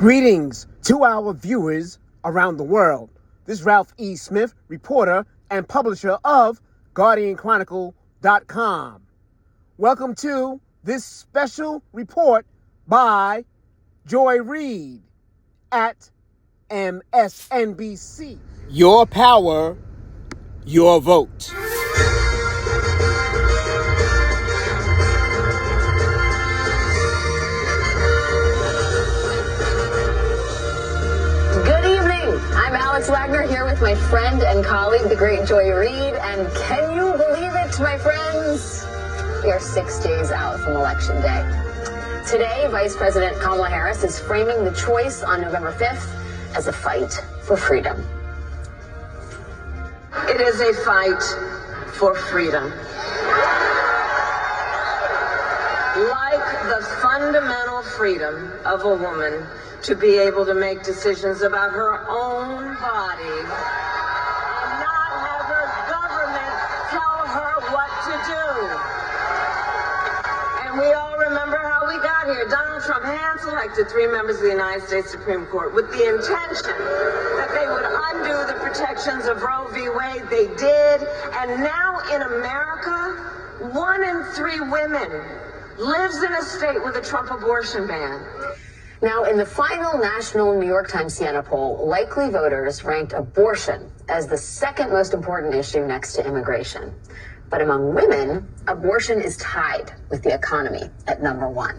Greetings to our viewers around the world. This is Ralph E. Smith, reporter and publisher of GuardianChronicle.com. Welcome to this special report by Joy Reid at MSNBC. Your power, your vote. I'm Alex Wagner here with my friend and colleague, the great Joy Reid. And can you believe it, my friends? We are 6 days out from Election Day. Today, Vice President Kamala Harris is framing the choice on November 5th as a fight for freedom. It is a fight for freedom. Like the fundamental freedom of a woman to be able to make decisions about her own body and not have her government tell her what to do. And we all remember how we got here. Donald Trump hand-selected 3 members of the United States Supreme Court with the intention that they would undo the protections of Roe v. Wade. They did. And now in America, 1 in 3 women lives in a state with a Trump abortion ban. Now, in the final national New York Times Siena poll, likely voters ranked abortion as the second most important issue next to immigration. But among women, abortion is tied with the economy at number 1.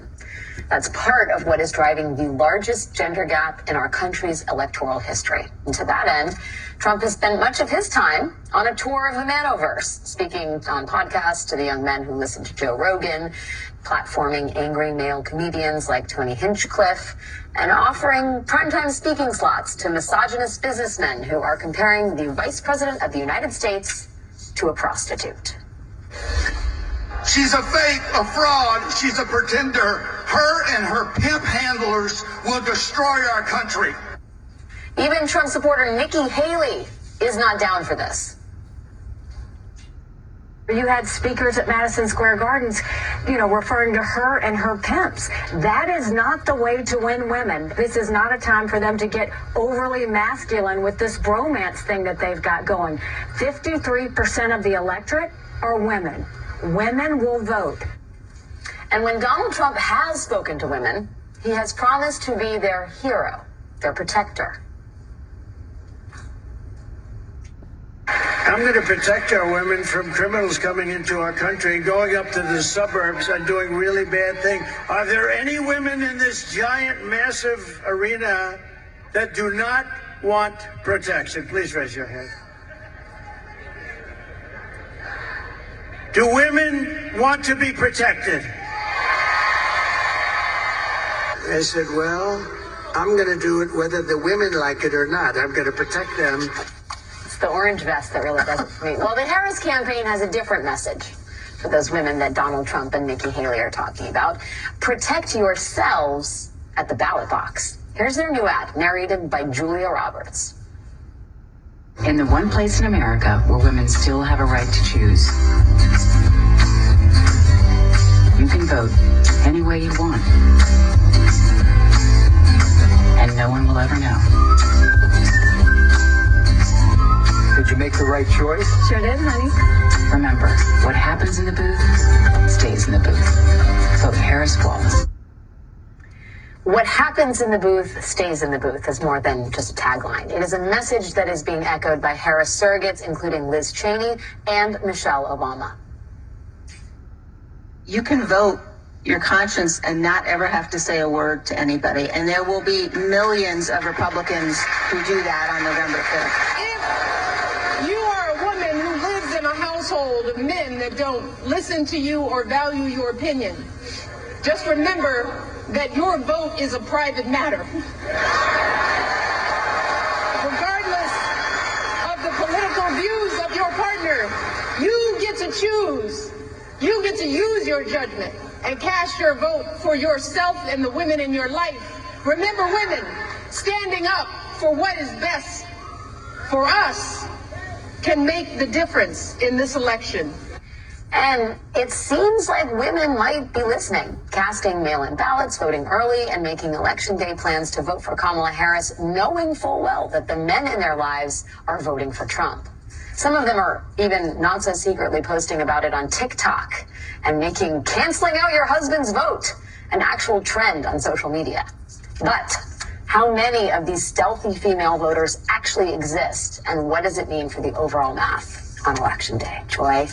That's part of what is driving the largest gender gap in our country's electoral history. And to that end, Trump has spent much of his time on a tour of the Manoverse, speaking on podcasts to the young men who listen to Joe Rogan, platforming angry male comedians like Tony Hinchcliffe, and offering primetime speaking slots to misogynist businessmen who are comparing the Vice President of the United States to a prostitute. She's a fake, a fraud. She's a pretender. Her and her pimp handlers will destroy our country. Even Trump supporter Nikki Haley is not down for this. You had speakers at Madison Square Gardens, referring to her and her pimps. That is not the way to win women. This is not a time for them to get overly masculine with this bromance thing that they've got going. 53% of the electorate are women. Women will vote. And when Donald Trump has spoken to women, he has promised to be their hero, their protector. I'm going to protect our women from criminals coming into our country, going up to the suburbs and doing really bad things. Are there any women in this giant, massive arena that do not want protection? Please raise your hand. Do women want to be protected? I said, well, I'm going to do it whether the women like it or not. I'm going to protect them. It's the orange vest that really does it for me. Well, the Harris campaign has a different message for those women that Donald Trump and Nikki Haley are talking about. Protect yourselves at the ballot box. Here's their new ad, narrated by Julia Roberts. In the one place in America where women still have a right to choose, you can vote any way you want, and no one will ever know. Did you make the right choice? Sure did, honey. Remember, what happens in the booth stays in the booth. Vote Harris Wallace. What happens in the booth stays in the booth is more than just a tagline. It is a message that is being echoed by Harris surrogates, including Liz Cheney and Michelle Obama. You can vote your conscience and not ever have to say a word to anybody. And there will be millions of Republicans who do that on November 5th. If you are a woman who lives in a household of men that don't listen to you or value your opinion, just remember that your vote is a private matter. Regardless of the political views of your partner, you get to choose. You get to use your judgment and cast your vote for yourself and the women in your life. Remember, women, standing up for what is best for us can make the difference in this election. And it seems like women might be listening, casting mail-in ballots, voting early, and making election day plans to vote for Kamala Harris, knowing full well that the men in their lives are voting for Trump. Some of them are even not so secretly posting about it on TikTok and making canceling out your husband's vote an actual trend on social media. But how many of these stealthy female voters actually exist, and what does it mean for the overall math on election day? Joy?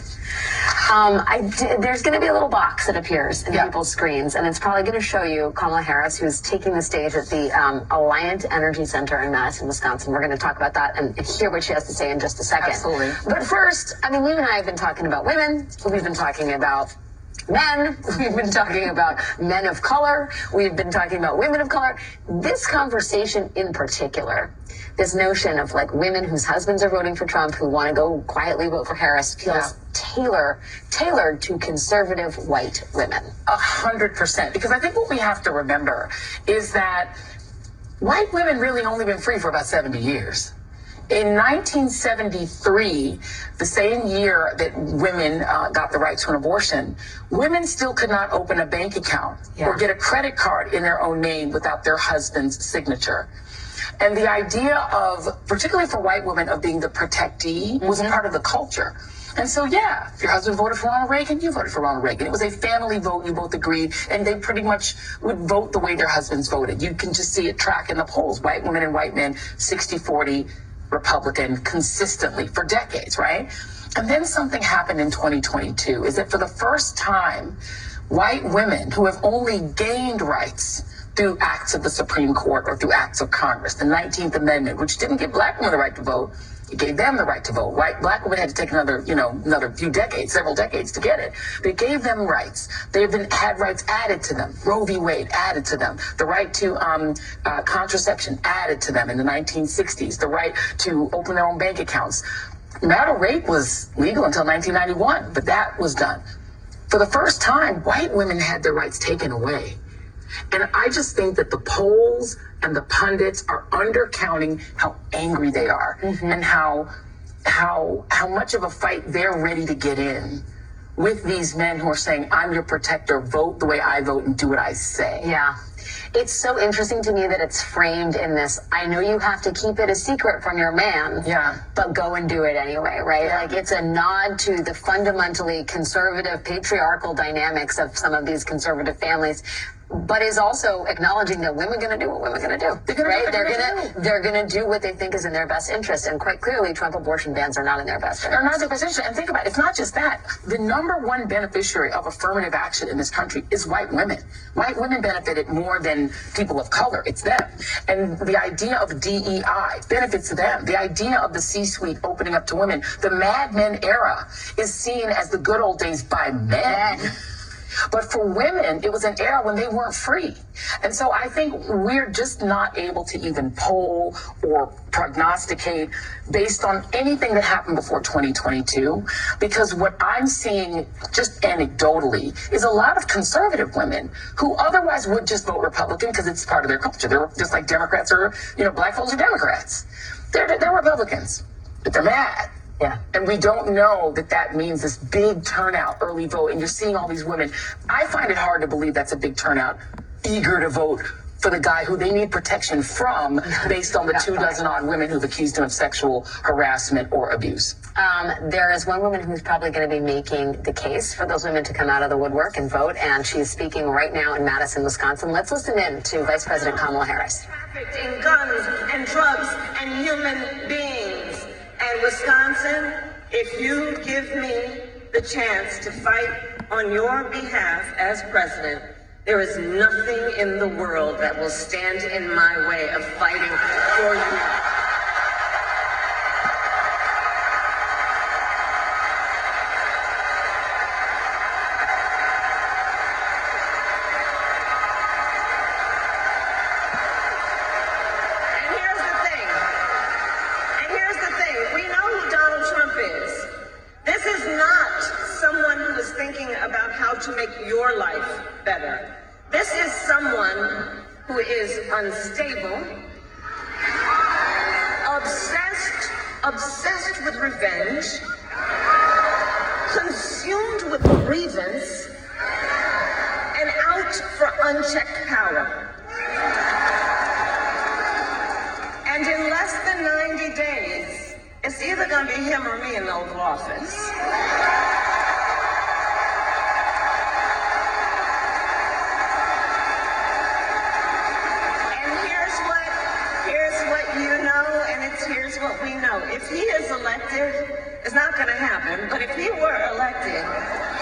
There's going to be a little box that appears in people's screens, and it's probably going to show you Kamala Harris, who's taking the stage at the Alliant Energy Center in Madison, Wisconsin. We're going to talk about that and hear what she has to say in just a second. Absolutely. But first, I mean, you and I have been talking about women. We've been talking about men. We've been talking about men of color. We've been talking about women of color. This conversation in particular, this notion of like women whose husbands are voting for Trump, who want to go quietly vote for Harris, feels tailored to conservative white women. 100%. Because I think what we have to remember is that white women really only been free for about 70 years. In 1973, the same year that women got the right to an abortion, women still could not open a bank account or get a credit card in their own name without their husband's signature. And the idea of, particularly for white women, of being the protectee was part of the culture. And so, yeah, if your husband voted for Ronald Reagan, you voted for Ronald Reagan. It was a family vote. You both agreed. And they pretty much would vote the way their husbands voted. You can just see it track in the polls. White women and white men, 60-40 Republican consistently for decades, right? And then something happened in 2022, is that for the first time, white women who have only gained rights through acts of the Supreme Court or through acts of Congress, the 19th Amendment, which didn't give black women the right to vote, it gave them the right to vote. Black women had to take another few decades, several decades to get it. But it gave them rights. They've had rights added to them. Roe v. Wade added to them. The right to contraception added to them in the 1960s. The right to open their own bank accounts. Marital rape was legal until 1991, but that was done. For the first time, white women had their rights taken away. And I just think that the polls and the pundits are undercounting how angry they are and how much of a fight they're ready to get in with these men who are saying, I'm your protector, vote the way I vote and do what I say. Yeah. It's so interesting to me that it's framed in this, I know you have to keep it a secret from your man, but go and do it anyway, right? Like it's a nod to the fundamentally conservative patriarchal dynamics of some of these conservative families, but is also acknowledging that women are going to do what women are going to do, right? They're going to do what they think is in their best interest. And quite clearly, Trump abortion bans are not in their best interest. They're not in their best interest. And think about it. It's not just that. The number one beneficiary of affirmative action in this country is white women. White women benefited more than people of color. It's them. And the idea of DEI benefits them. The idea of the C-suite opening up to women. The Mad Men era is seen as the good old days by men. But for women, it was an era when they weren't free. And so I think we're just not able to even poll or prognosticate based on anything that happened before 2022, because what I'm seeing just anecdotally is a lot of conservative women who otherwise would just vote Republican because it's part of their culture. They're just like Democrats or, black folks are Democrats. They're Republicans, but they're mad. Yeah. And we don't know that means this big turnout, early vote, and you're seeing all these women. I find it hard to believe that's a big turnout, eager to vote for the guy who they need protection from based on the 24 odd women who've accused him of sexual harassment or abuse. There is one woman who's probably going to be making the case for those women to come out of the woodwork and vote, and she's speaking right now in Madison, Wisconsin. Let's listen in to Vice President Kamala Harris. Trafficked in guns and drugs and human beings. And Wisconsin, if you give me the chance to fight on your behalf as president, there is nothing in the world that will stand in my way of fighting for you. To make your life better. This is someone who is unstable, obsessed with revenge, consumed with grievance and out for unchecked power. And in less than 90 days, it's either going to be him or me in the Oval Office. Here's what we know. If he is elected, it's not going to happen, but if he were elected,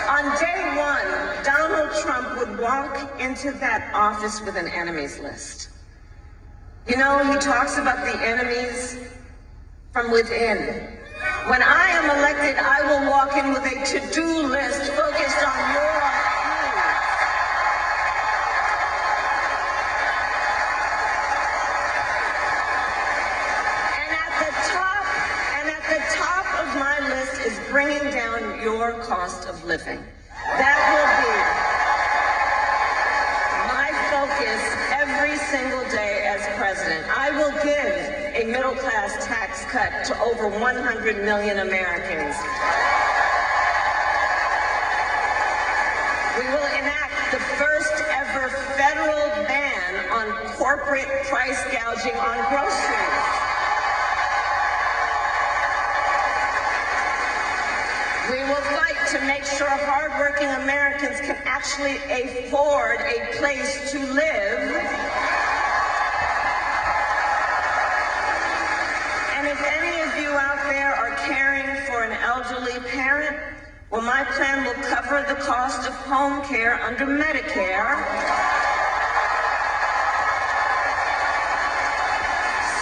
on day one, Donald Trump would walk into that office with an enemies list. You know, he talks about the enemies from within. When I am elected, I will walk in with a to-do list focused on your needs. Is bringing down your cost of living. That will be my focus every single day as president. I will give a middle-class tax cut to over 100 million Americans. We will enact the first ever federal ban on corporate price gouging on groceries. We will fight to make sure hardworking Americans can actually afford a place to live. And if any of you out there are caring for an elderly parent, well, my plan will cover the cost of home care under Medicare,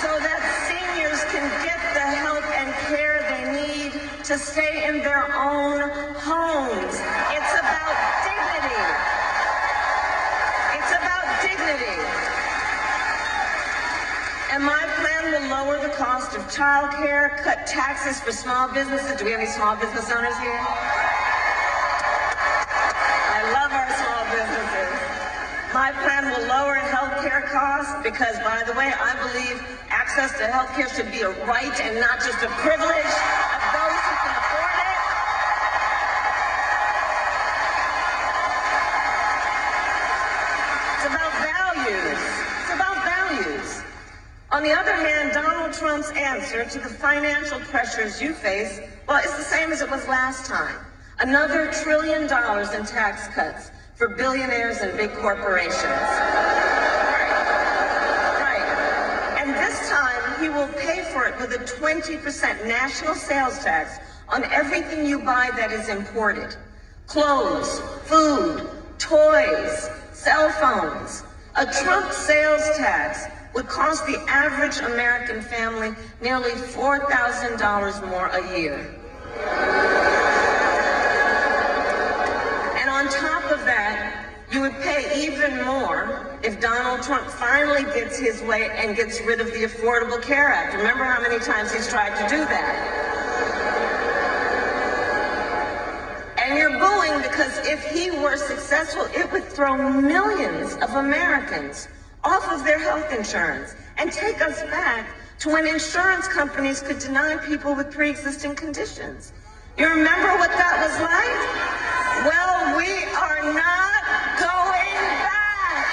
so that seniors can get the help and care they need to stay in their own homes. It's about dignity. It's about dignity. And my plan will lower the cost of childcare, cut taxes for small businesses. Do we have any small business owners here? I love our small businesses. My plan will lower healthcare costs because, by the way, I believe access to healthcare should be a right and not just a privilege of those who can afford it. It's about values. It's about values. On the other hand, Donald Trump's answer to the financial pressures you face, well, it's the same as it was last time. Another $1 trillion in tax cuts for billionaires and big corporations. Right. And this time, he will pay for it with a 20% national sales tax on everything you buy that is imported. Clothes, food, toys, cell phones. A Trump sales tax would cost the average American family nearly $4,000 more a year. And on top of that, you would pay even more if Donald Trump finally gets his way and gets rid of the Affordable Care Act. Remember how many times he's tried to do that? And you're booing because if he were successful, it would throw millions of Americans off of their health insurance and take us back to when insurance companies could deny people with pre-existing conditions. You remember what that was like? Well, we are not going back.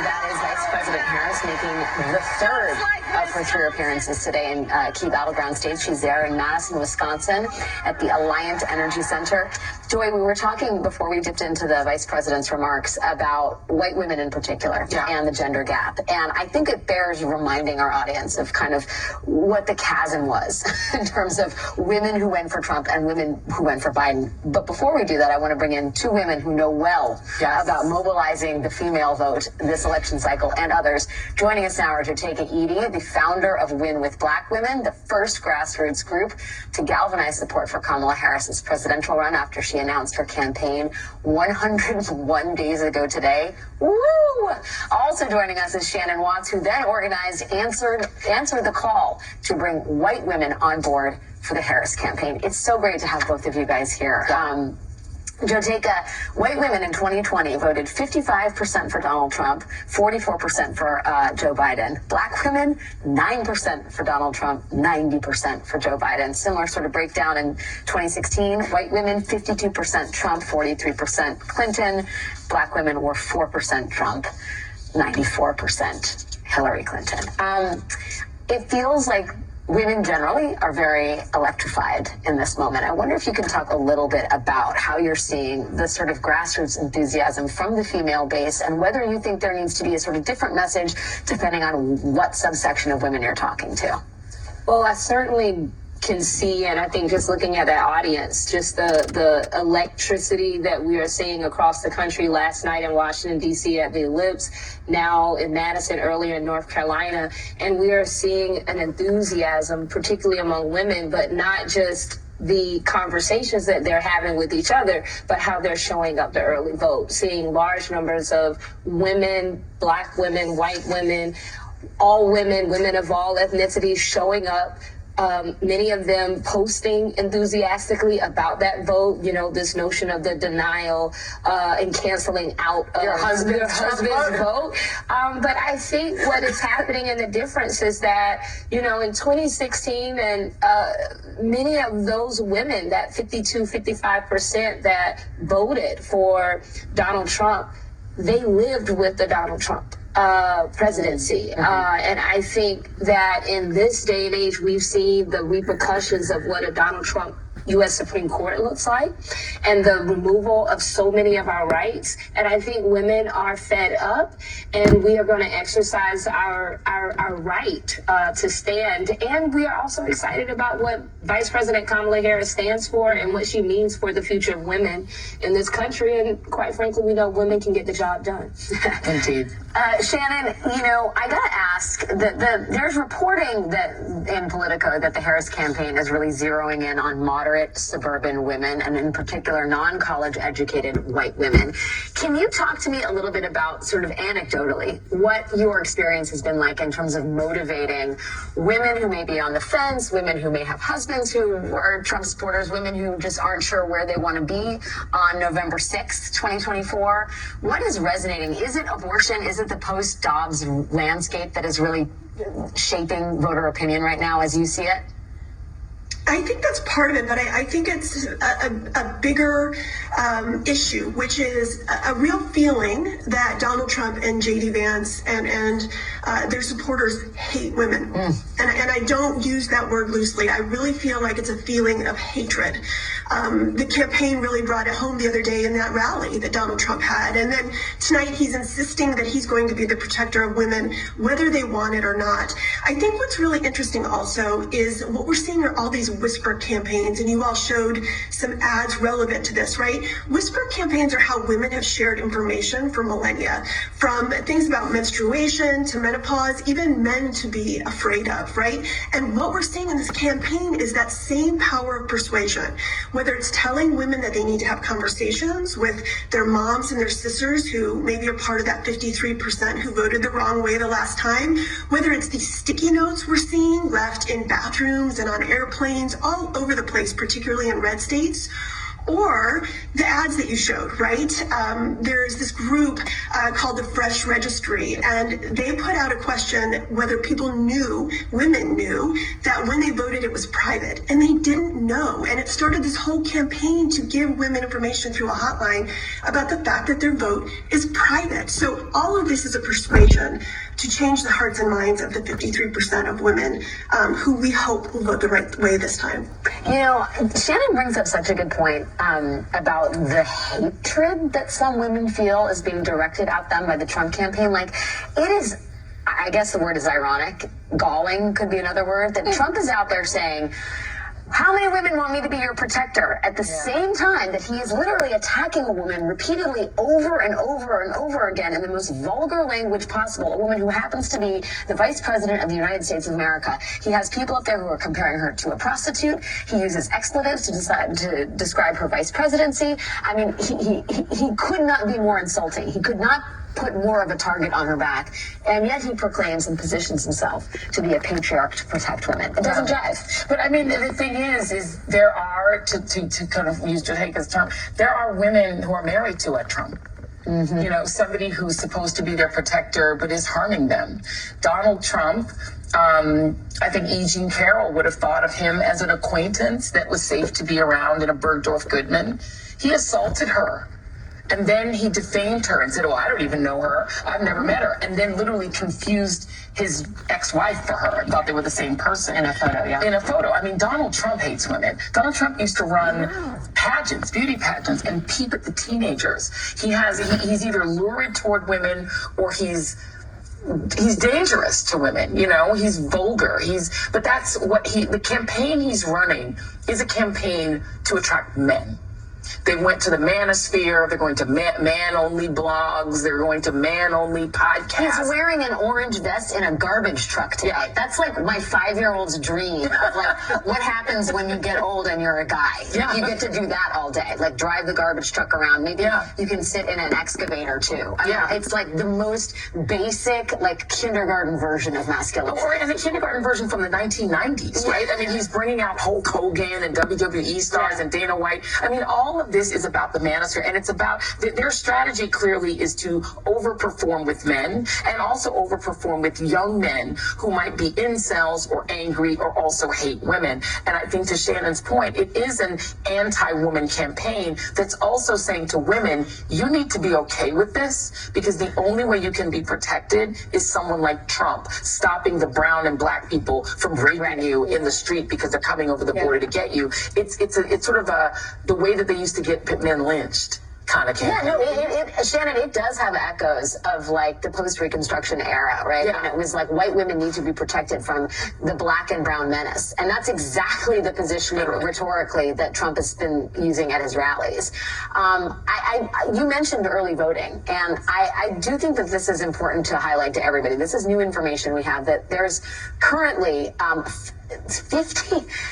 That is Vice President Harris making the third of her 3 appearances today in key battleground states. She's there in Madison, Wisconsin at the Alliant Energy Center. Joy, we were talking before we dipped into the vice president's remarks about white women in particular and the gender gap. And I think it bears reminding our audience of kind of what the chasm was in terms of women who went for Trump and women who went for Biden. But before we do that, I want to bring in 2 women who know well about mobilizing the female vote this election cycle and others. Joining us now are Joteka Edie, the founder of Win with Black Women, the first grassroots group to galvanize support for Kamala Harris's presidential run after she announced her campaign 101 days ago today. Woo! Also joining us is Shannon Watts, who then answered the call to bring white women on board for the Harris campaign. It's so great to have both of you guys here. Joteka, white women in 2020 voted 55% for Donald Trump, 44% for Joe Biden. Black women, 9% for Donald Trump, 90% for Joe Biden. Similar sort of breakdown in 2016. White women, 52% Trump, 43% Clinton. Black women were 4% Trump, 94% Hillary Clinton. It feels like women generally are very electrified in this moment. I wonder if you can talk a little bit about how you're seeing the sort of grassroots enthusiasm from the female base and whether you think there needs to be a sort of different message depending on what subsection of women you're talking to. Well, I certainly can see, and I think just looking at that audience, just the electricity that we are seeing across the country last night in Washington, D.C. at the Ellipse, now in Madison, earlier in North Carolina, and we are seeing an enthusiasm, particularly among women, but not just the conversations that they're having with each other, but how they're showing up to early vote, seeing large numbers of women, black women, white women, all women, women of all ethnicities showing up. Many of them posting enthusiastically about that vote, you know, this notion of the denial and canceling out of your husband's vote. But I think what is happening and the difference is that, you know, in 2016 and many of those women, that 55% that voted for Donald Trump, they lived with the Donald Trump presidency. And I think that in this day and age, we've seen the repercussions of what a Donald Trump U.S. Supreme Court looks like and the removal of so many of our rights. And I think women are fed up and we are going to exercise our right to stand. And we are also excited about what Vice President Kamala Harris stands for and what she means for the future of women in this country. And quite frankly, we know women can get the job done. Indeed. Shannon, you know, I got to ask, there's reporting that in Politico that the Harris campaign is really zeroing in on moderate suburban women and in particular non-college educated white women. Can you talk to me a little bit about sort of anecdotally what your experience has been like in terms of motivating women who may be on the fence, women who may have husbands who are Trump supporters, women who just aren't sure where they want to be on November 6th, 2024? What is resonating? Is it abortion? Is it the post-Dobbs landscape that is really shaping voter opinion right now as you see it? I think that's part of it, but I think it's a bigger issue, which is a real feeling that Donald Trump and J.D. Vance and their supporters hate women. And I don't use that word loosely. I really feel like it's a feeling of hatred. The campaign really brought it home the other day in that rally that Donald Trump had. And then tonight he's insisting that he's going to be the protector of women, whether they want it or not. I think what's really interesting also is what we're seeing are all these whisper campaigns, and you all showed some ads relevant to this, right? Whisper campaigns are how women have shared information for millennia, from things about menstruation to menopause, even men to be afraid of, right? And what we're seeing in this campaign is that same power of persuasion, whether it's telling women that they need to have conversations with their moms and their sisters who maybe are part of that 53% who voted the wrong way the last time, whether it's these sticky notes we're seeing left in bathrooms and on airplanes all over the place, particularly in red states, or the ads that you showed, right? There's this group called the Fresh Registry, and they put out a question whether people knew, women knew, that when they voted it was private, and they didn't know. And it started this whole campaign to give women information through a hotline about the fact that their vote is private. So all of this is a persuasion to change the hearts and minds of the 53% of women who we hope will vote the right way this time. You know, Shannon brings up such a good point about the hatred that some women feel is being directed at them by the Trump campaign. Like, it is, I guess the word is ironic, galling could be another word, that Trump is out there saying, how many women want me to be your protector? At the same time that he is literally attacking a woman repeatedly over and over and over again in the most vulgar language possible, a woman who happens to be the vice president of the United States of America. He has people up there who are comparing her to a prostitute. He uses expletives to describe her vice presidency. I mean, he could not be more insulting. He could not put more of a target on her back, and yet he proclaims and positions himself to be a patriarch to protect women. It doesn't jive. But I mean, the thing is there are, to kind of use Jaheka's term, there are women who are married to a Trump. Mm-hmm. You know, somebody who's supposed to be their protector but is harming them. Donald Trump, I think E. Jean Carroll would have thought of him as an acquaintance that was safe to be around in a Bergdorf Goodman. He assaulted her. And then he defamed her and said, oh, I don't even know her. I've never met her. And then literally confused his ex-wife for her and thought they were the same person. In a photo, yeah. In a photo. I mean, Donald Trump hates women. Donald Trump used to run pageants, beauty pageants, and peep at the teenagers. He's either lurid toward women or he's dangerous to women, you know, he's vulgar. But that's what the campaign he's running is a campaign to attract men. They went to the manosphere. They're going to man-only blogs. They're going to man-only podcasts. He's wearing an orange vest in a garbage truck today. Yeah. That's like my 5-year-old's dream of like what happens when you get old and you're a guy. Yeah. You get to do that all day, like drive the garbage truck around. Maybe you can sit in an excavator too. I mean, it's like the most basic, like kindergarten version of masculinity. And a kindergarten version from the 1990s, right? I mean, he's bringing out Hulk Hogan and WWE stars and Dana White. I mean, all of this is about the manosphere, and it's about their strategy clearly is to overperform with men and also overperform with young men who might be incels or angry or also hate women. And I think to Shannon's point, it is an anti-woman campaign that's also saying to women, you need to be okay with this because the only way you can be protected is someone like Trump stopping the brown and black people from raping you in the street because they're coming over the border to get you. It's sort of the way that they used to get men lynched kind of campaign. Yeah, no, Shannon, it does have echoes of like the post-Reconstruction era, right? Yeah. And it was like white women need to be protected from the black and brown menace. And that's exactly the positioning rhetorically that Trump has been using at his rallies. You mentioned early voting, and I do think that this is important to highlight to everybody. This is new information we have that there's currently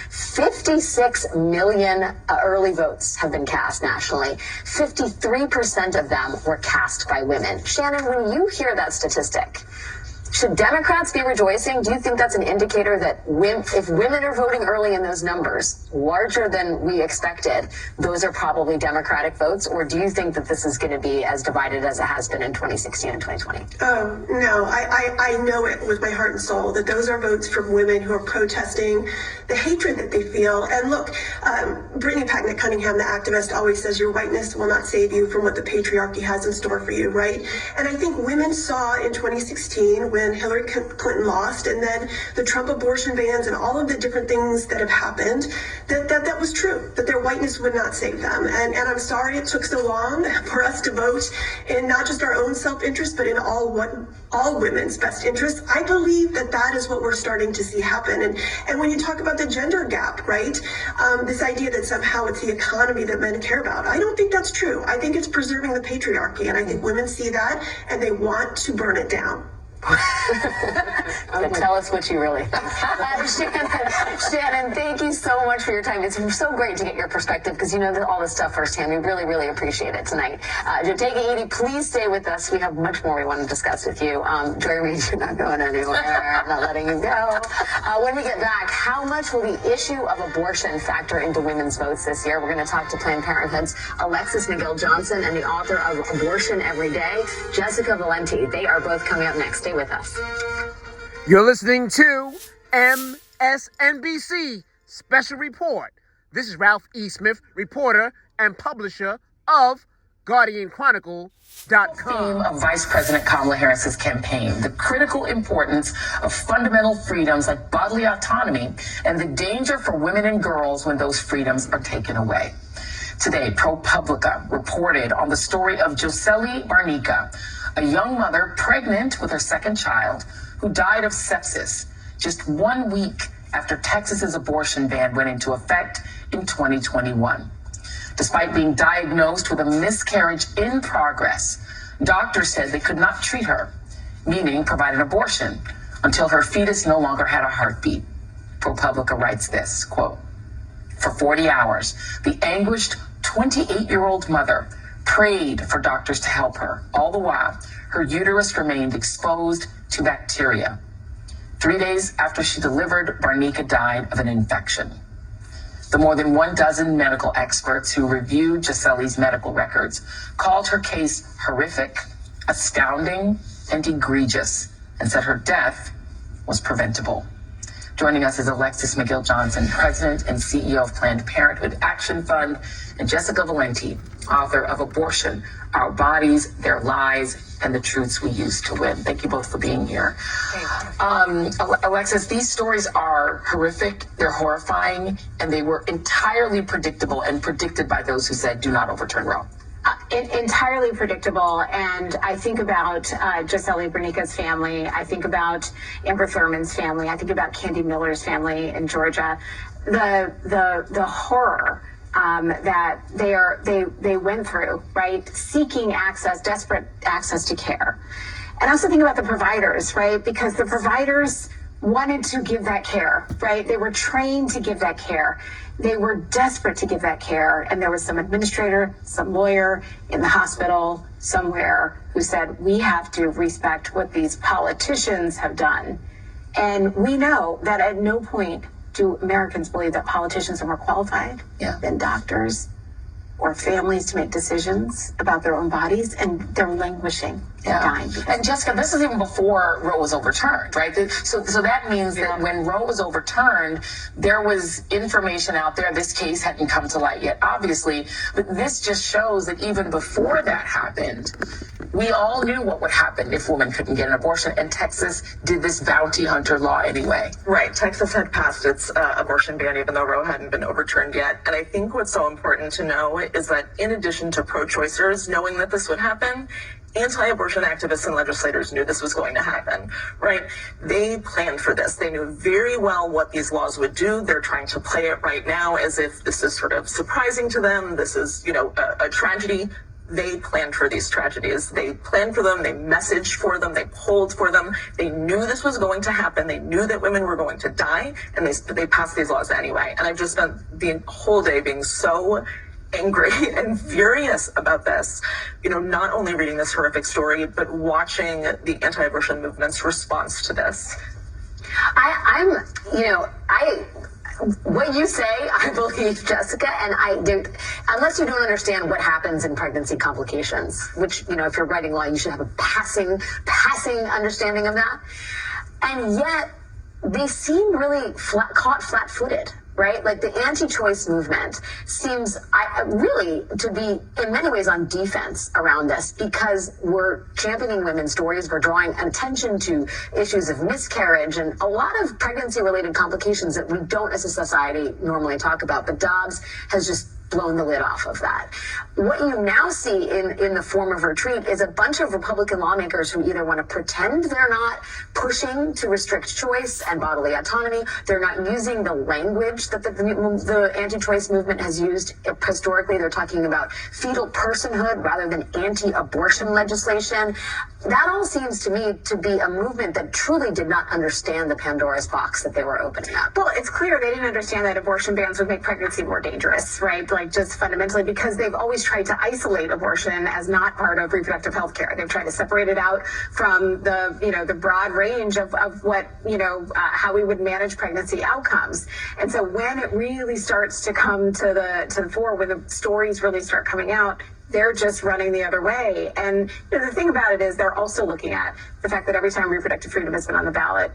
56 million early votes have been cast nationally. 53% of them were cast by women. Shannon, when you hear that statistic, should Democrats be rejoicing? Do you think that's an indicator that if women are voting early in those numbers, larger than we expected, those are probably Democratic votes? Or do you think that this is going to be as divided as it has been in 2016 and 2020? No, I know it with my heart and soul that those are votes from women who are protesting the hatred that they feel. And look, Brittany Packnett Cunningham, the activist, always says your whiteness will not save you from what the patriarchy has in store for you, right? And I think women saw in 2016 when Hillary Clinton lost, and then the Trump abortion bans and all of the different things that have happened, that was true, that their whiteness would not save them. And I'm sorry it took so long for us to vote in not just our own self-interest, but in all women's best interest. I believe that is what we're starting to see happen. And when you talk about the gender gap, right, this idea that somehow it's the economy that men care about, I don't think that's true. I think it's preserving the patriarchy, and I think women see that and they want to burn it down. Tell us what you really think. Shannon, thank you so much for your time. It's so great to get your perspective because you know all this stuff firsthand. We really, really appreciate it tonight. Take it easy. Please stay with us. We have much more we want to discuss with you. Joy Reid, you're not going anywhere. I'm not letting you go. When we get back, how much will the issue of abortion factor into women's votes this year? We're going to talk to Planned Parenthood's Alexis McGill Johnson and the author of Abortion Every Day, Jessica Valenti. They are both coming up next. Stay with us. You're listening to MSNBC Special Report. This is Ralph E. Smith, reporter and publisher of GuardianChronicle.com. Theme of Vice President Kamala Harris's campaign, the critical importance of fundamental freedoms like bodily autonomy and the danger for women and girls when those freedoms are taken away. Today, ProPublica reported on the story of Josely Barnica, a young mother pregnant with her second child who died of sepsis just 1 week after Texas's abortion ban went into effect in 2021. Despite being diagnosed with a miscarriage in progress, doctors said they could not treat her, meaning provide an abortion, until her fetus no longer had a heartbeat. ProPublica writes this, quote, "For 40 hours, the anguished 28-year-old mother prayed for doctors to help her. All the while, her uterus remained exposed to bacteria. 3 days after she delivered, Barnica died of an infection. The more than 12 medical experts who reviewed Gisele's medical records called her case horrific, astounding, and egregious, and said her death was preventable. Joining us is Alexis McGill-Johnson, President and CEO of Planned Parenthood Action Fund, and Jessica Valenti, author of Abortion, Our Bodies, Their Lies, and the Truths We Use to Win. Thank you both for being here. Alexis, these stories are horrific, they're horrifying, and they were entirely predictable and predicted by those who said, do not overturn Roe. Entirely predictable, and I think about Gisele Barnica's family. I think about Amber Thurman's family. I think about Candy Miller's family in Georgia. The horror that they went through, right? Seeking access, desperate access to care. And I also think about the providers, right? Because the providers wanted to give that care, right? They were trained to give that care. They were desperate to give that care. And there was some administrator, some lawyer in the hospital somewhere who said, we have to respect what these politicians have done. And we know that at no point do Americans believe that politicians are more qualified than doctors or families to make decisions about their own bodies, and they're languishing. They're dying. And Jessica, this is even before Roe was overturned, right? So that means that when Roe was overturned, there was information out there. This case hadn't come to light yet, obviously, but this just shows that even before that happened, we all knew what would happen if women couldn't get an abortion, and Texas did this bounty hunter law anyway. Right. Texas had passed its abortion ban, even though Roe hadn't been overturned yet. And I think what's so important to know is that in addition to pro-choicers knowing that this would happen, anti-abortion activists and legislators knew this was going to happen, right? They planned for this. They knew very well what these laws would do. They're trying to play it right now as if this is sort of surprising to them. This is, a tragedy. They planned for these tragedies. They planned for them. They messaged for them. They polled for them. They knew this was going to happen. They knew that women were going to die, and they passed these laws anyway. And I've just spent the whole day being so angry and furious about this, not only reading this horrific story, but watching the anti-abortion movement's response to this. What you say, I believe, Jessica, and I do, unless you don't understand what happens in pregnancy complications, which, if you're writing law, you should have a passing understanding of that. And yet, they seem really caught flat-footed, right? Like the anti-choice movement seems really to be in many ways on defense around this, because we're championing women's stories. We're drawing attention to issues of miscarriage and a lot of pregnancy-related complications that we don't as a society normally talk about. But Dobbs has just blown the lid off of that. What you now see in the form of retreat is a bunch of Republican lawmakers who either want to pretend they're not pushing to restrict choice and bodily autonomy. They're not using the language that the anti-choice movement has used historically. They're talking about fetal personhood rather than anti-abortion legislation. That all seems to me to be a movement that truly did not understand the Pandora's box that they were opening up. Well, it's clear they didn't understand that abortion bans would make pregnancy more dangerous, right? Like just fundamentally, because they've always tried to isolate abortion as not part of reproductive health care. They've tried to separate it out from the broad range of what, how we would manage pregnancy outcomes. And so when it really starts to come to the fore, when the stories really start coming out, they're just running the other way. And the thing about it is they're also looking at the fact that every time reproductive freedom has been on the ballot,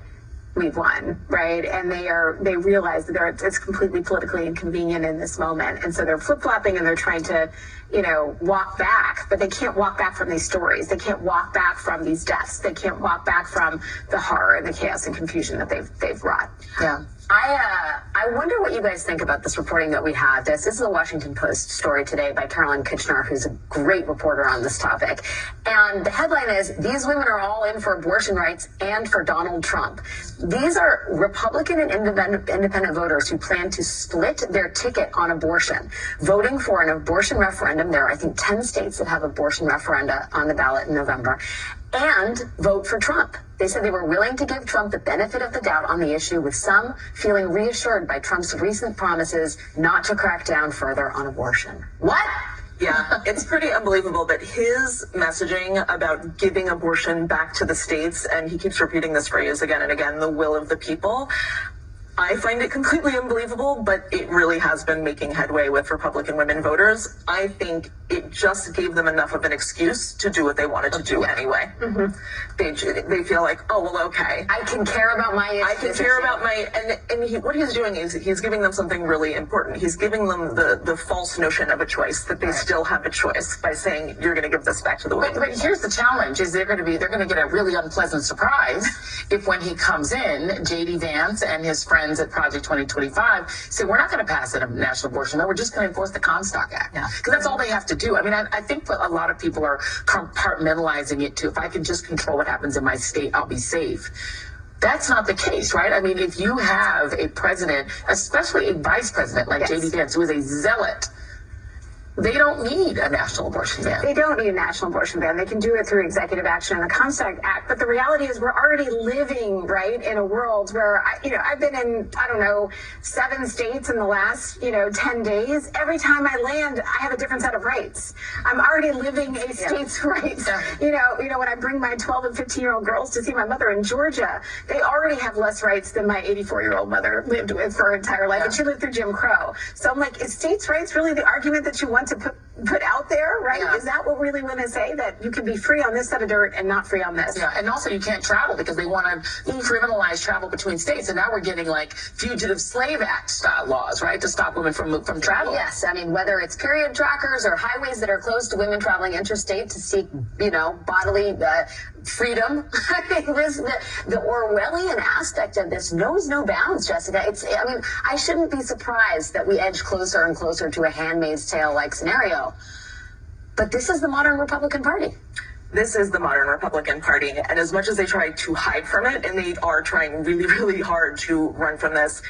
we've won, right? And they realize that it's completely politically inconvenient in this moment. And so they're flip-flopping and they're trying to, walk back, but they can't walk back from these stories. They can't walk back from these deaths. They can't walk back from the horror and the chaos and confusion that they've wrought. Yeah. I wonder what you guys think about this reporting that we have. This is a Washington Post story today by Carolyn Kitchener, who's a great reporter on this topic. And the headline is, "These women are all in for abortion rights and for Donald Trump." These are Republican and independent voters who plan to split their ticket on abortion, voting for an abortion referendum. There are, I think, 10 states that have abortion referenda on the ballot in November, and vote for Trump. They said they were willing to give Trump the benefit of the doubt on the issue, with some feeling reassured by Trump's recent promises not to crack down further on abortion. What? Yeah, it's pretty unbelievable that his messaging about giving abortion back to the states, and he keeps repeating this phrase again and again, the will of the people. I find it completely unbelievable, but it really has been making headway with Republican women voters. I think it just gave them enough of an excuse to do what they wanted to do anyway. They feel like, oh, well, okay. I can care about my issues. I can care about my, what he's doing is he's giving them something really important. He's giving them the false notion of a choice, that they still have a choice by saying, you're going to give this back to the women. But here's the challenge, is they're going to get a really unpleasant surprise if when he comes in, J.D. Vance and his friends at Project 2025 say, we're not going to pass a national abortion bill, we're just going to enforce the Comstock Act. Because that's all they have to do. I mean, I think a lot of people are compartmentalizing it to, if I can just control what happens in my state, I'll be safe. That's not the case, right? I mean, if you have a president, especially a vice president like J.D. Vance, who is a zealot, they don't need a national abortion ban. They don't need a national abortion ban. They can do it through executive action and the Comstock Act. But the reality is we're already living, right, in a world where, I've been in, 7 states in the last, 10 days. Every time I land, I have a different set of rights. I'm already living a state's rights. When I bring my 12 and 15-year-old girls to see my mother in Georgia, they already have less rights than my 84-year-old mother lived with for her entire life. And she lived through Jim Crow. So I'm like, is states' rights really the argument that you want to put out there, right? Yeah. Is that what we really want to say, that you can be free on this set of dirt and not free on this? Yeah, and also you can't travel because they want to criminalize travel between states, and now we're getting like Fugitive Slave Act style laws, right, to stop women from traveling. Yes, I mean, whether it's period trackers or highways that are closed to women traveling interstate to seek, bodily freedom. I think the Orwellian aspect of this knows no bounds, Jessica. I shouldn't be surprised that we edge closer and closer to a Handmaid's Tale-like scenario. But this is the modern Republican Party. This is the modern Republican Party, and as much as they try to hide from it, and they are trying really, really hard to run from this,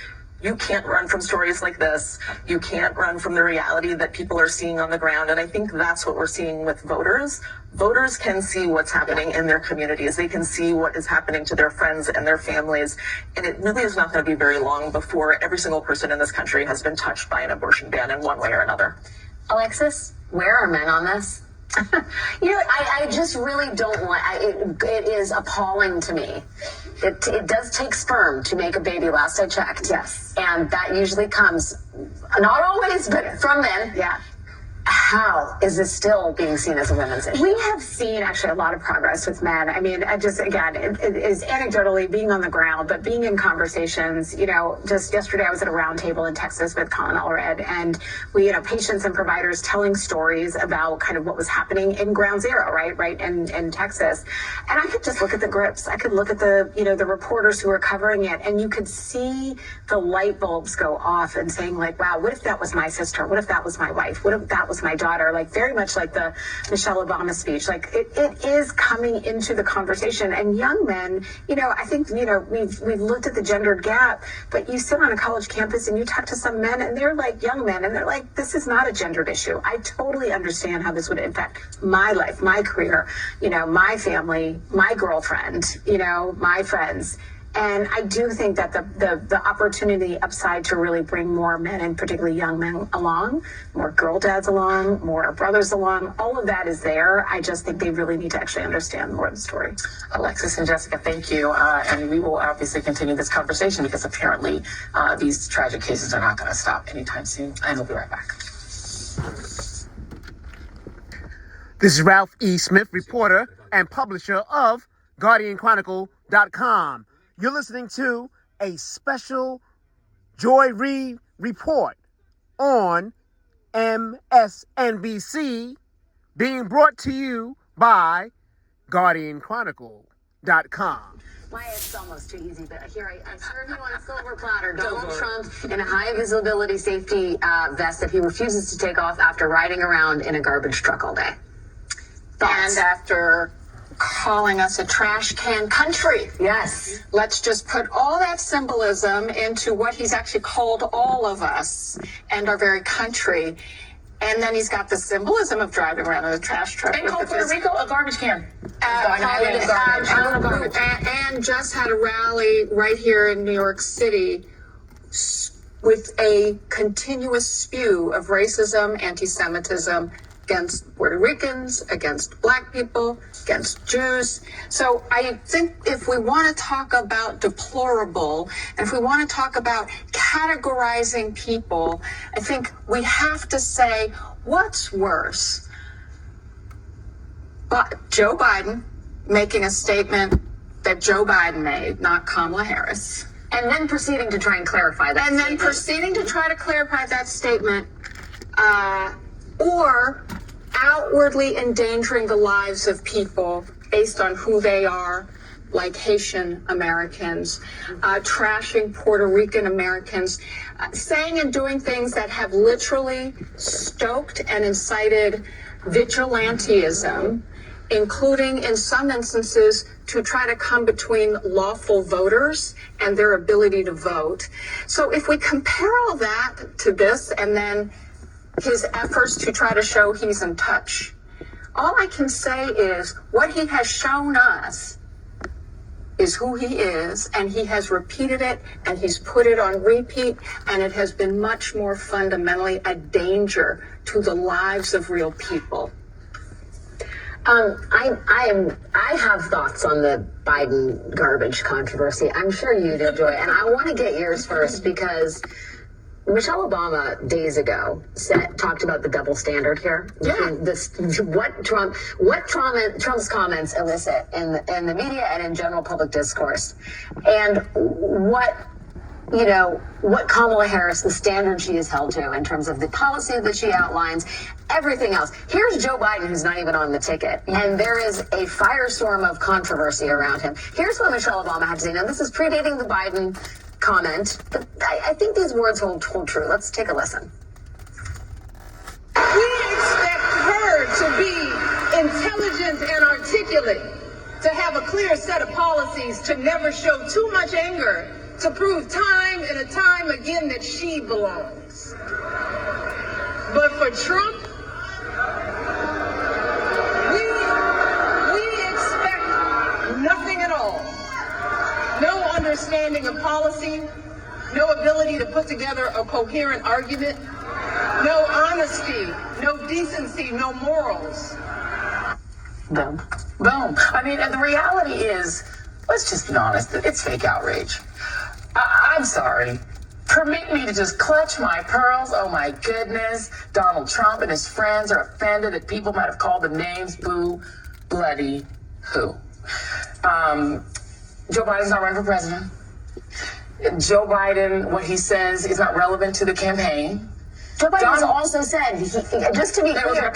you can't run from stories like this. You can't run from the reality that people are seeing on the ground, and I think that's what we're seeing with voters. Voters can see what's happening in their communities. They can see what is happening to their friends and their families, and it really is not going to be very long before every single person in this country has been touched by an abortion ban in one way or another. Alexis, where are men on this? I just really don't want, it is appalling to me. It does take sperm to make a baby, last I checked. Yes. And that usually comes, not always, but from men. Yeah. How is this still being seen as a women's issue? We have seen actually a lot of progress with men. I mean, it is anecdotally being on the ground, but being in conversations, just yesterday I was at a roundtable in Texas with Colin Allred, and we, patients and providers telling stories about kind of what was happening in Ground Zero, right in Texas. And I could just look at the grips. I could look at the reporters who were covering it, and you could see the light bulbs go off and saying like, wow, what if that was my sister? What if that was my wife? What if that was my daughter? Like very much like the Michelle Obama speech. Like it is coming into the conversation. And young men, I think, we've looked at the gendered gap, but you sit on a college campus and you talk to some men and they're like young men and they're like, this is not a gendered issue. I totally understand how this would impact my life, my career, my family, my girlfriend, my friends. And I do think that the opportunity upside to really bring more men, and particularly young men, along, more girl dads along, more brothers along, all of that is there. I just think they really need to actually understand more of the story. Alexis and Jessica, thank you. And we will obviously continue this conversation because apparently these tragic cases are not going to stop anytime soon. And we'll be right back. This is Ralph E. Smith, reporter and publisher of GuardianChronicle.com. You're listening to a special Joy Reid report on MSNBC being brought to you by GuardianChronicle.com. Maya, it's almost too easy, but here I serve you on a silver platter. Donald Trump in a high visibility safety vest that he refuses to take off after riding around in a garbage truck all day. Thoughts? And after calling us a trash can country. Yes. Let's just put all that symbolism into what he's actually called all of us and our very country. And then he's got the symbolism of driving around in a trash truck. And called Puerto Rico a garbage can. And just had a rally right here in New York City with a continuous spew of racism, anti-Semitism, against Puerto Ricans, against Black people, against Jews. So I think if we want to talk about deplorable, and if we want to talk about categorizing people, I think we have to say, what's worse? But Joe Biden making a statement that Joe Biden made, not Kamala Harris. And then proceeding to try and clarify that And statement. then proceeding to try to clarify that statement, or outwardly endangering the lives of people based on who they are, like Haitian Americans, trashing Puerto Rican Americans, saying and doing things that have literally stoked and incited vigilantism, including in some instances to try to come between lawful voters and their ability to vote. So if we compare all that to this and then his efforts to try to show he's in touch, all I can say is what he has shown us is who he is, and he has repeated it, and he's put it on repeat, and it has been much more fundamentally a danger to the lives of real people. I have thoughts on the Biden garbage controversy. I'm sure you'd enjoy it. And I want to get yours first because Michelle Obama days ago talked about the double standard here. Yeah. What Trump's comments elicit in the media and in general public discourse, and what Kamala Harris, the standard she is held to in terms of the policy that she outlines, everything else. Here's Joe Biden, who's not even on the ticket, and there is a firestorm of controversy around him. Here's what Michelle Obama had to say. Now, this is predating the Biden comment, but I think these words hold true. Let's take a listen. We expect her to be intelligent and articulate, to have a clear set of policies, to never show too much anger, to prove time and time again that she belongs. But for Trump, we expect nothing at all. No understanding of policy, no ability to put together a coherent argument, no honesty, no decency, no morals. Boom. Boom. I mean, and the reality is, let's just be honest, it's fake outrage. I'm sorry. Permit me to just clutch my pearls. Oh my goodness. Donald Trump and his friends are offended that people might have called them names. Boo, bloody who. Joe Biden's not running for president. Joe Biden, what he says is not relevant to the campaign. Joe Biden has also said, just to be clear,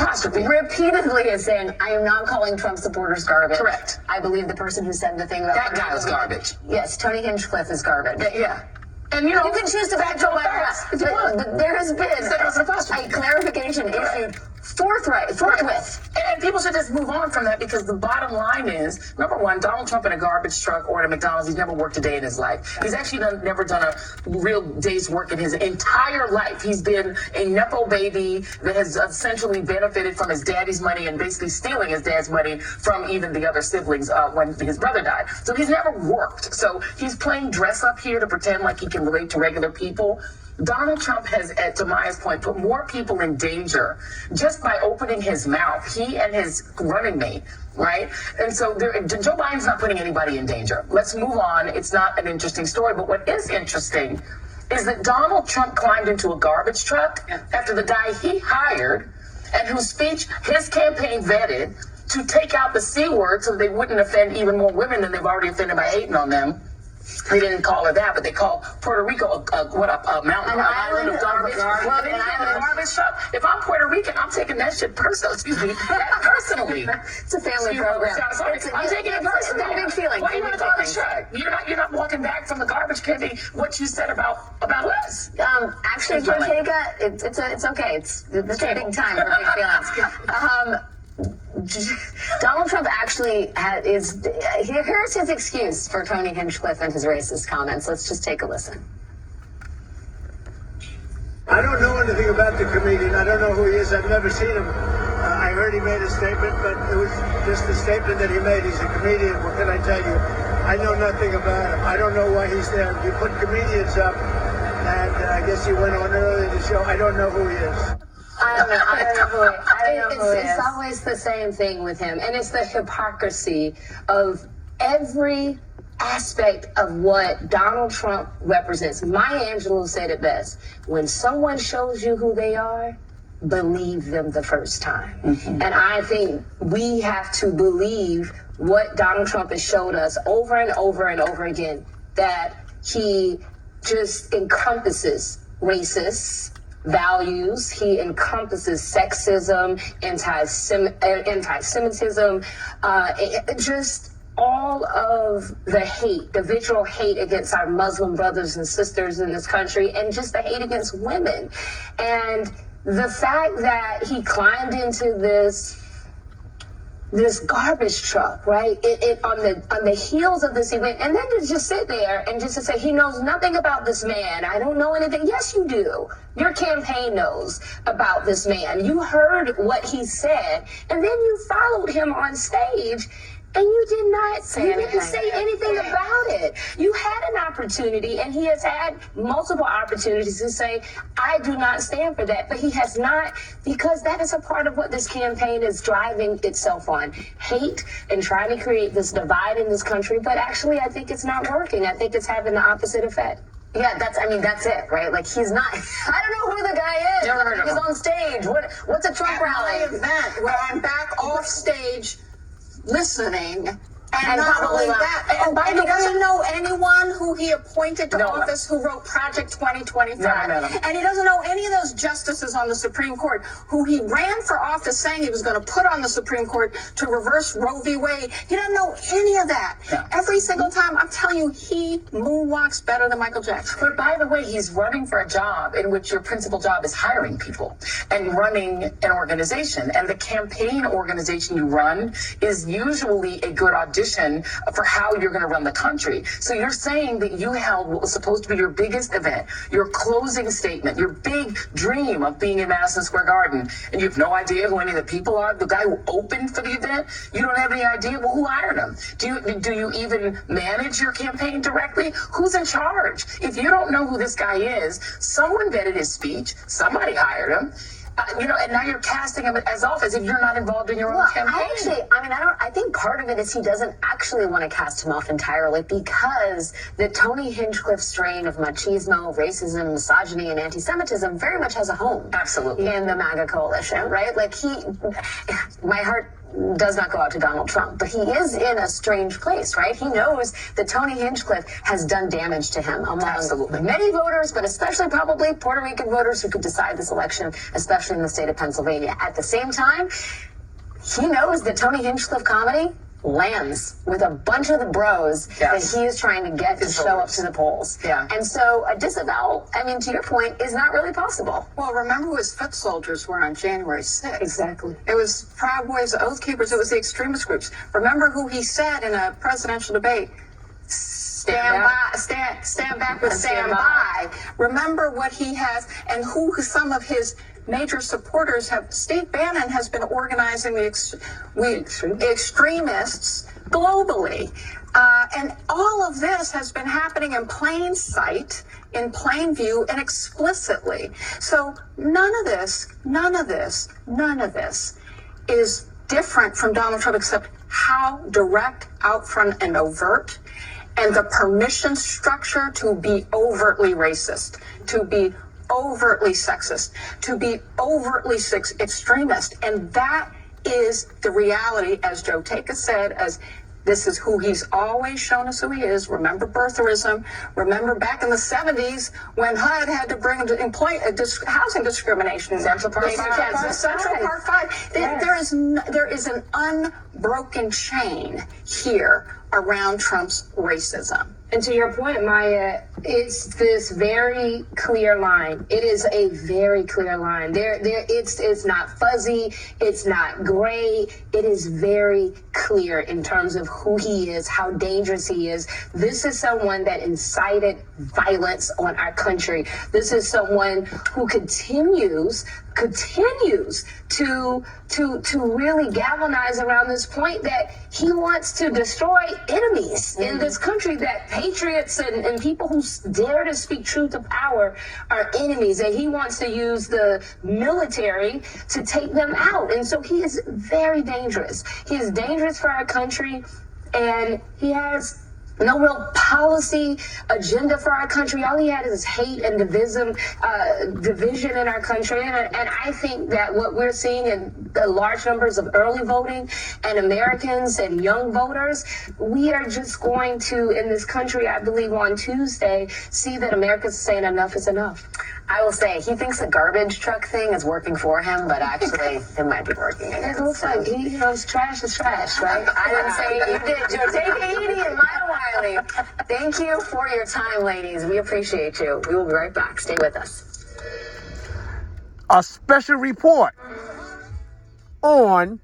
repeatedly is saying, I am not calling Trump supporters garbage. Correct. I believe the person who said the thing about that guy was garbage. Yes, Tony Hinchcliffe is garbage. Yeah. And you can choose to back Joe Biden. But there has been a clarification issued forthwith. And people should just move on from that, because the bottom line is, number one, Donald Trump in a garbage truck or at a McDonald's, he's never worked a day in his life. He's actually never done a real day's work in his entire life. He's been a Nepo baby that has essentially benefited from his daddy's money and basically stealing his dad's money from even the other siblings when his brother died. So he's never worked. So he's playing dress up here to pretend like he can relate to regular people. Donald Trump has, to Maya's point, put more people in danger just by opening his mouth, he and his running mate, right? And so Joe Biden's not putting anybody in danger. Let's move on. It's not an interesting story. But what is interesting is that Donald Trump climbed into a garbage truck after the guy he hired and whose speech his campaign vetted to take out the C word so they wouldn't offend even more women than they've already offended by hating on them. They didn't call her that, but they called Puerto Rico a mountain, an island of garbage. Well, they have a garbage truck. If I'm Puerto Rican, I'm taking that shit personally. It's a family program. I'm taking it personally. It's a big feeling. Why are you in a garbage truck? You're not walking back from the garbage can be what you said about us. Actually, Jessica, it's okay. It's a big time for big feelings. Donald Trump actually here's his excuse for Tony Hinchcliffe and his racist comments. Let's just take a listen. I don't know anything about the comedian. I don't know who he is. I've never seen him. I heard he made a statement, but it was just a statement that he made. He's a comedian. What can I tell you? I know nothing about him. I don't know why he's there. You put comedians up, and I guess he went on earlier in the show. I don't know who he is. I don't know It's always the same thing with him. And it's the hypocrisy of every aspect of what Donald Trump represents. Maya Angelou said it best. When someone shows you who they are, believe them the first time. And I think we have to believe what Donald Trump has showed us over and over and over again, that he just encompasses racist values. He encompasses sexism, anti-Semitism, just all of the hate, the vitriol hate against our Muslim brothers and sisters in this country, and just the hate against women. And the fact that he climbed into this garbage truck, right? On the heels of this event, and then to just sit there and just to say he knows nothing about this man. I don't know anything. Yes, you do. Your campaign knows about this man. You heard what he said, and then you followed him on stage. And you did not say anything about it. You had an opportunity, and he has had multiple opportunities to say, I do not stand for that. But he has not, because that is a part of what this campaign is driving itself on. Hate and trying to create this divide in this country. But actually, I think it's not working. I think it's having the opposite effect. Yeah, that's it, right? Like, he's not, I don't know who the guy is. Never heard of him. He's on stage. What's a Trump rally? At my event, where I'm back off stage listening, and not only that, and he doesn't know anyone who he appointed to office who wrote Project 2025. And he doesn't know any of those justices on the Supreme Court who he ran for office saying he was going to put on the Supreme Court to reverse Roe v. Wade. He doesn't know any of that. Every single time, I'm telling you, he moonwalks better than Michael Jackson. But by the way, he's running for a job in which your principal job is hiring people and running an organization. And the campaign organization you run is usually a good audition for how you're going to run the country. So you're saying that you held what was supposed to be your biggest event, your closing statement, your big dream of being in Madison Square Garden, and you have no idea who any of the people are. The guy who opened for the event, you don't have any idea. Well, who hired him? Do you even manage your campaign directly? Who's in charge? If you don't know who this guy is, someone vetted his speech, somebody hired him. And now you're casting him as off as if you're not involved in your own campaign. I think part of it is he doesn't actually want to cast him off entirely, because the Tony Hinchcliffe strain of machismo, racism, misogyny, and anti-Semitism very much has a home. Absolutely. In the MAGA coalition, right? Like, my heart does not go out to Donald Trump, but he is in a strange place, right? He knows that Tony Hinchcliffe has done damage to him among many voters, but especially probably Puerto Rican voters who could decide this election, especially in the state of Pennsylvania. At the same time, he knows that Tony Hinchcliffe comedy lands with a bunch of the bros that he is trying to get to show up to the polls. And so a disavowal, to your point, is not really possible. Well, remember who his foot soldiers were on January 6th. Exactly. It was Proud Boys, Oath Keepers. It was the extremist groups. Remember who he said in a presidential debate? Stand back with stand by. Remember what he has and who some of his major supporters have. Steve Bannon has been organizing the extremists globally. And all of this has been happening in plain sight, in plain view, and explicitly. So none of this is different from Donald Trump, except how direct, out front, and overt, and the permission structure to be overtly racist, to be overtly sexist, to be overtly extremist. And that is the reality, as Joe Taka said, as this is who he's always shown us who he is. Remember birtherism. Remember back in the 70s when HUD had to bring housing discrimination. Central Park 5. Central Park 5. Yes. There is an unbroken chain here around Trump's racism. And to your point, Maya, it's this very clear line. It is a very clear line. It's not fuzzy. It's not gray. It is very clear in terms of who he is, how dangerous he is. This is someone that incited violence on our country. This is someone who continues to really galvanize around this point that he wants to destroy enemies in this country, that patriots and people who dare to speak truth to power are enemies, and he wants to use the military to take them out. And so he is very dangerous. He is dangerous for our country, and he has no real policy agenda for our country. All he had is hate and division in our country. And I think that what we're seeing in the large numbers of early voting and Americans and young voters, we are just going to, in this country, I believe on Tuesday, see that America's saying enough is enough. I will say, he thinks the garbage truck thing is working for him, but actually, it might be working against It looks like he knows trash is trash, right? I didn't say you did. Joe, take it easy and Maya Wiley. Thank you for your time, ladies. We appreciate you. We will be right back. Stay with us. A special report on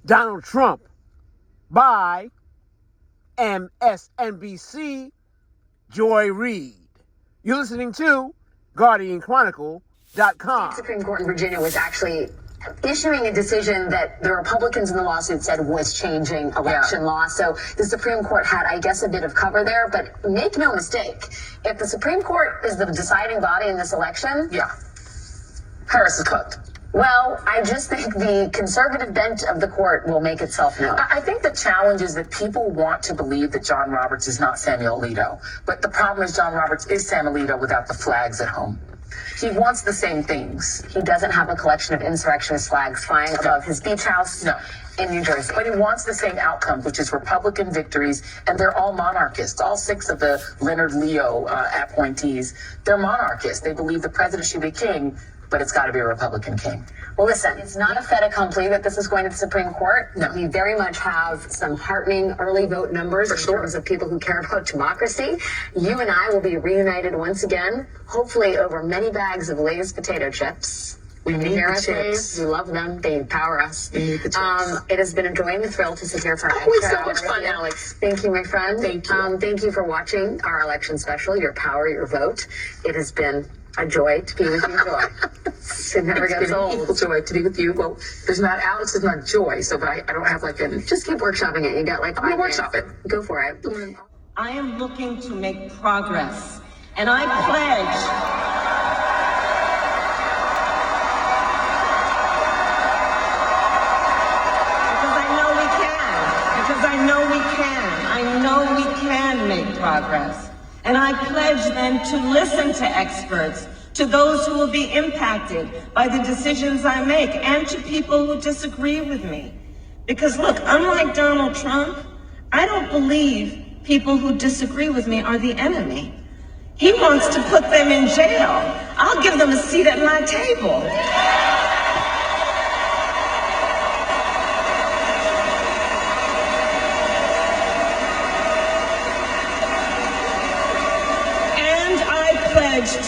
Donald Trump by MSNBC Joy Reid. You're listening to GuardianChronicle.com. The Supreme Court in Virginia was actually issuing a decision that the Republicans in the lawsuit said was changing election law. So the Supreme Court had, I guess, a bit of cover there. But make no mistake, if the Supreme Court is the deciding body in this election, Harris is cooked. Well, I just think the conservative bent of the court will make itself known. I think the challenge is that people want to believe that John Roberts is not Samuel Alito. But the problem is John Roberts is Sam Alito without the flags at home. He wants the same things. He doesn't have a collection of insurrectionist flags flying above his beach house in New Jersey. But he wants the same outcome, which is Republican victories, and they're all monarchists. All 6 of the Leonard Leo appointees, they're monarchists. They believe the president should be king, but it's got to be a Republican king. Well, listen, it's not a fait accompli that this is going to the Supreme Court. No. We very much have some heartening early vote numbers in terms of people who care about democracy. You and I will be reunited once again, hopefully over many bags of Lay's potato chips. We need the chips. We love them. They empower us. We need the chips. It has been a joy and a thrill to sit here for Always extra so much hour fun, with you. Alex. Thank you, my friend. Thank you. Thank you for watching our election special, Your Power, Your Vote. It has been a joy to be with you, Joy. It never gets old. Equal joy to be with you. Well, there's not Alex, there's not Joy, so but I don't have like a. Just keep workshopping it. You got like 5 I'm gonna minutes. workshop it. Go for it. I am looking to make progress, and I pledge I know we can make progress. And I pledge then to listen to experts, to those who will be impacted by the decisions I make, and to people who disagree with me. Because look, unlike Donald Trump, I don't believe people who disagree with me are the enemy. He wants to put them in jail. I'll give them a seat at my table.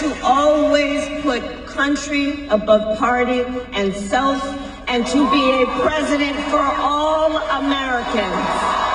To always put country above party and self, and to be a president for all Americans.